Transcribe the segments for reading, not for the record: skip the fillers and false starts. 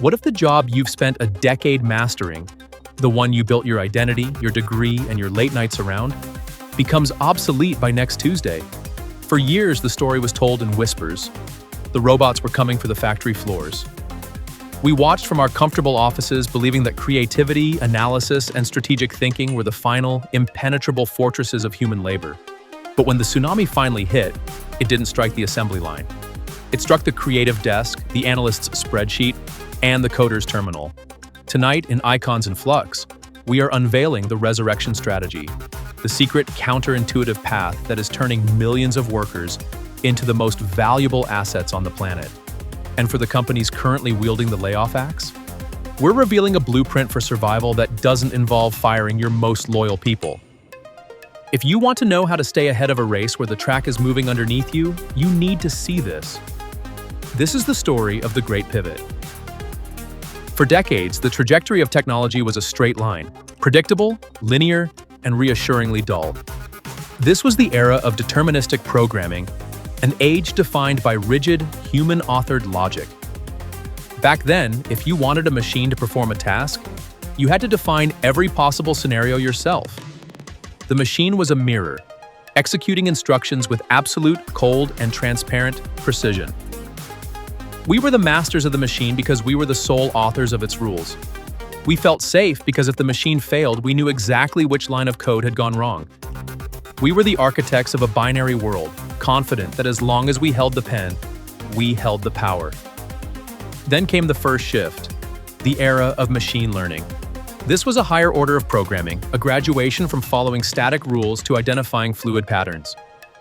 What if the job you've spent a decade mastering, the one you built your identity, your degree, and your late nights around, becomes obsolete by next Tuesday? For years, the story was told in whispers. The robots were coming for the factory floors. We watched from our comfortable offices, believing that creativity, analysis, and strategic thinking were the final, impenetrable fortresses of human labor. But when the tsunami finally hit, it didn't strike the assembly line. It struck the creative desk, the analyst's spreadsheet, and the coder's terminal. Tonight, in Icons and Flux, we are unveiling the resurrection strategy, the secret counterintuitive path that is turning millions of workers into the most valuable assets on the planet. And for the companies currently wielding the layoff axe, we're revealing a blueprint for survival that doesn't involve firing your most loyal people. If you want to know how to stay ahead of a race where the track is moving underneath you, you need to see this. This is the story of the Great Pivot. For decades, the trajectory of technology was a straight line, predictable, linear, and reassuringly dull. This was the era of deterministic programming, an age defined by rigid, human-authored logic. Back then, if you wanted a machine to perform a task, you had to define every possible scenario yourself. The machine was a mirror, executing instructions with absolute, cold, and transparent precision. We were the masters of the machine because we were the sole authors of its rules. We felt safe because if the machine failed, we knew exactly which line of code had gone wrong. We were the architects of a binary world, confident that as long as we held the pen, we held the power. Then came the first shift, the era of machine learning. This was a higher order of programming, a graduation from following static rules to identifying fluid patterns.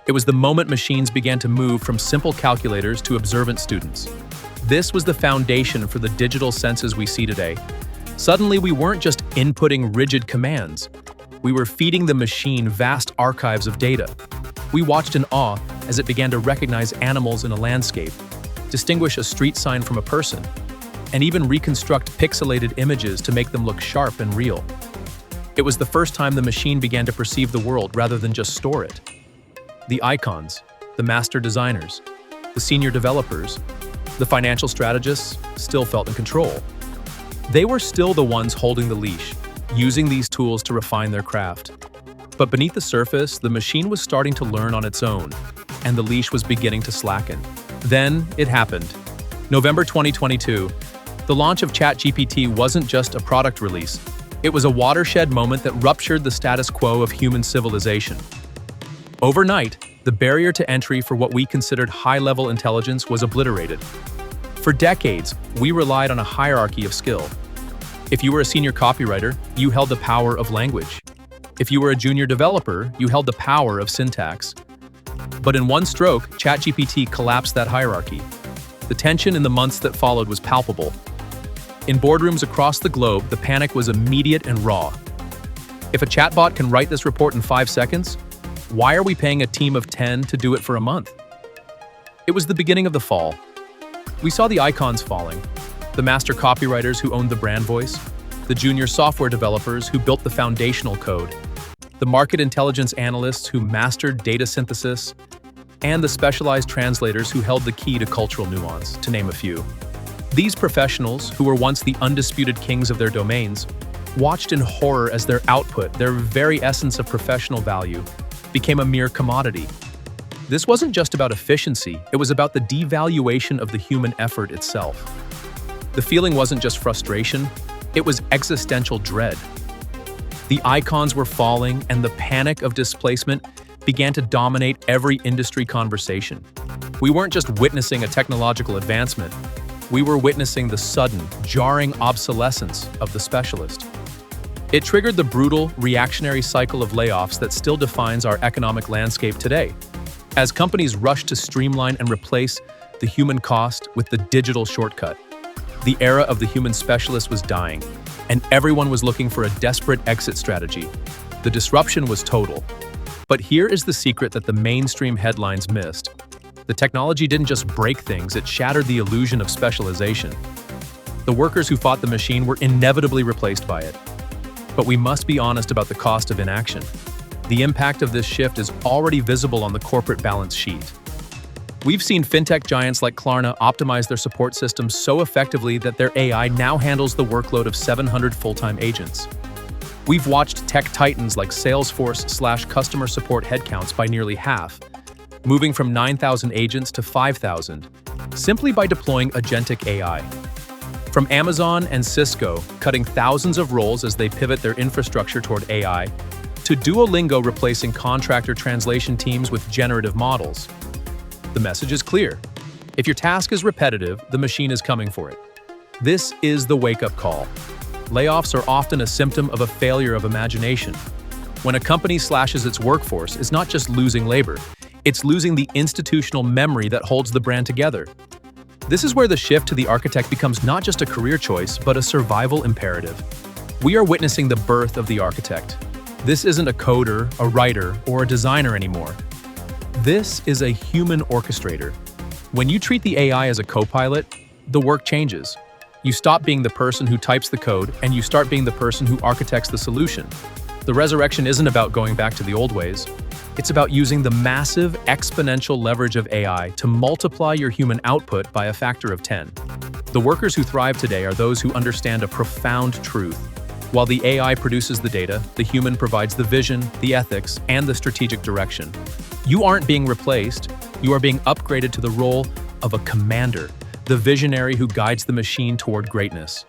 It was the moment machines began to move from simple calculators to observant students. This was the foundation for the digital senses we see today. Suddenly, we weren't just inputting rigid commands. We were feeding the machine vast archives of data. We watched in awe as it began to recognize animals in a landscape, distinguish a street sign from a person, and even reconstruct pixelated images to make them look sharp and real. It was the first time the machine began to perceive the world rather than just store it. The icons, the master designers, the senior developers, the financial strategists still felt in control. They were still the ones holding the leash, using these tools to refine their craft. But beneath the surface, the machine was starting to learn on its own, and the leash was beginning to slacken. Then it happened. November 2022, the launch of ChatGPT wasn't just a product release. It was a watershed moment that ruptured the status quo of human civilization. Overnight, the barrier to entry for what we considered high-level intelligence was obliterated. For decades, we relied on a hierarchy of skill. If you were a senior copywriter, you held the power of language. If you were a junior developer, you held the power of syntax. But in one stroke, ChatGPT collapsed that hierarchy. The tension in the months that followed was palpable. In boardrooms across the globe, the panic was immediate and raw. If a chatbot can write this report in 5 seconds, why are we paying a team of 10 to do it for a month? It was the beginning of the fall. We saw the icons falling, the master copywriters who owned the brand voice, the junior software developers who built the foundational code, the market intelligence analysts who mastered data synthesis, and the specialized translators who held the key to cultural nuance, to name a few. These professionals, who were once the undisputed kings of their domains, watched in horror as their output, their very essence of professional value, became a mere commodity. This wasn't just about efficiency, it was about the devaluation of the human effort itself. The feeling wasn't just frustration, it was existential dread. The icons were falling, and the panic of displacement began to dominate every industry conversation. We weren't just witnessing a technological advancement, we were witnessing the sudden, jarring obsolescence of the specialist. It triggered the brutal, reactionary cycle of layoffs that still defines our economic landscape today. As companies rushed to streamline and replace the human cost with the digital shortcut, the era of the human specialist was dying, and everyone was looking for a desperate exit strategy. The disruption was total. But here is the secret that the mainstream headlines missed. The technology didn't just break things, it shattered the illusion of specialization. The workers who fought the machine were inevitably replaced by it. But we must be honest about the cost of inaction. The impact of this shift is already visible on the corporate balance sheet. We've seen fintech giants like Klarna optimize their support systems so effectively that their AI now handles the workload of 700 full-time agents. We've watched tech titans like Salesforce/customer support headcounts by nearly half, moving from 9,000 agents to 5,000, simply by deploying agentic AI. From Amazon and Cisco cutting thousands of roles as they pivot their infrastructure toward AI, to Duolingo replacing contractor translation teams with generative models. The message is clear. If your task is repetitive, the machine is coming for it. This is the wake-up call. Layoffs are often a symptom of a failure of imagination. When a company slashes its workforce, it's not just losing labor, it's losing the institutional memory that holds the brand together. This is where the shift to the architect becomes not just a career choice, but a survival imperative. We are witnessing the birth of the architect. This isn't a coder, a writer, or a designer anymore. This is a human orchestrator. When you treat the AI as a co-pilot, the work changes. You stop being the person who types the code, and you start being the person who architects the solution. The resurrection isn't about going back to the old ways. It's about using the massive exponential leverage of AI to multiply your human output by a factor of 10. The workers who thrive today are those who understand a profound truth. While the AI produces the data, the human provides the vision, the ethics, and the strategic direction. You aren't being replaced, you are being upgraded to the role of a commander, the visionary who guides the machine toward greatness.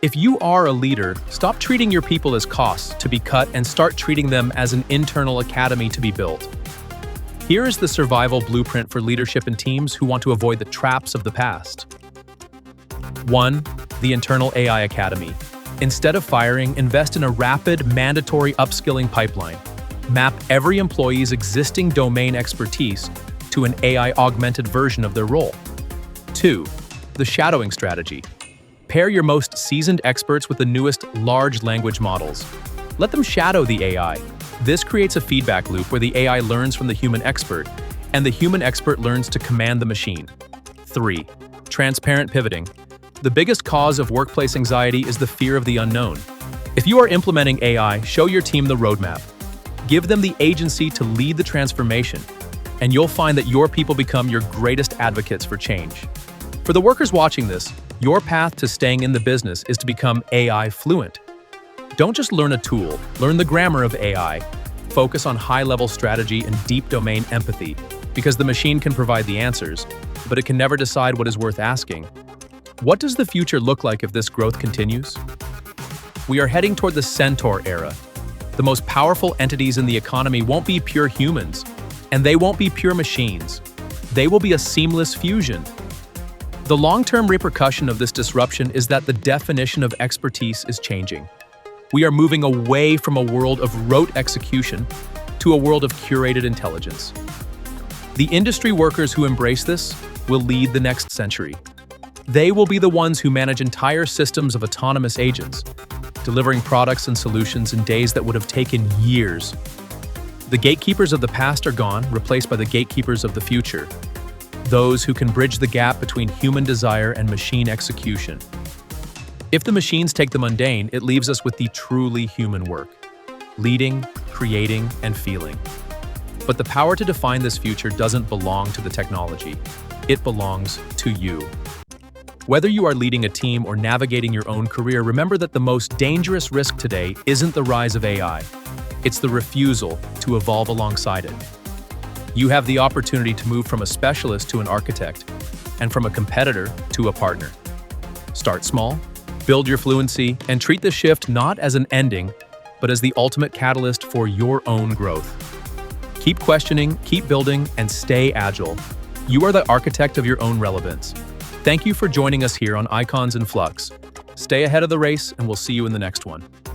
If you are a leader, stop treating your people as costs to be cut and start treating them as an internal academy to be built. Here is the survival blueprint for leadership and teams who want to avoid the traps of the past. 1. The Internal AI Academy. Instead of firing, invest in a rapid, mandatory upskilling pipeline. Map every employee's existing domain expertise to an AI-augmented version of their role. 2. The Shadowing Strategy. Pair your most seasoned experts with the newest large language models. Let them shadow the AI. This creates a feedback loop where the AI learns from the human expert, and the human expert learns to command the machine. 3. Transparent pivoting. The biggest cause of workplace anxiety is the fear of the unknown. If you are implementing AI, show your team the roadmap. Give them the agency to lead the transformation, and you'll find that your people become your greatest advocates for change. For the workers watching this, your path to staying in the business is to become AI-Fluent. Don't just learn a tool, learn the grammar of AI. Focus on high-level strategy and deep domain empathy, because the machine can provide the answers, but it can never decide what is worth asking. What does the future look like if this growth continues? We are heading toward the Centaur era. The most powerful entities in the economy won't be pure humans, and they won't be pure machines. They will be a seamless fusion. The long-term repercussion of this disruption is that the definition of expertise is changing. We are moving away from a world of rote execution to a world of curated intelligence. The industry workers who embrace this will lead the next century. They will be the ones who manage entire systems of autonomous agents, delivering products and solutions in days that would have taken years. The gatekeepers of the past are gone, replaced by the gatekeepers of the future. Those who can bridge the gap between human desire and machine execution. If the machines take the mundane, it leaves us with the truly human work: leading, creating, and feeling. But the power to define this future doesn't belong to the technology. It belongs to you. Whether you are leading a team or navigating your own career, remember that the most dangerous risk today isn't the rise of AI. It's the refusal to evolve alongside it. You have the opportunity to move from a specialist to an architect, and from a competitor to a partner. Start small, build your fluency, and treat the shift not as an ending, but as the ultimate catalyst for your own growth. Keep questioning, keep building, and stay agile. You are the architect of your own relevance. Thank you for joining us here on Icons and Flux. Stay ahead of the race, and we'll see you in the next one.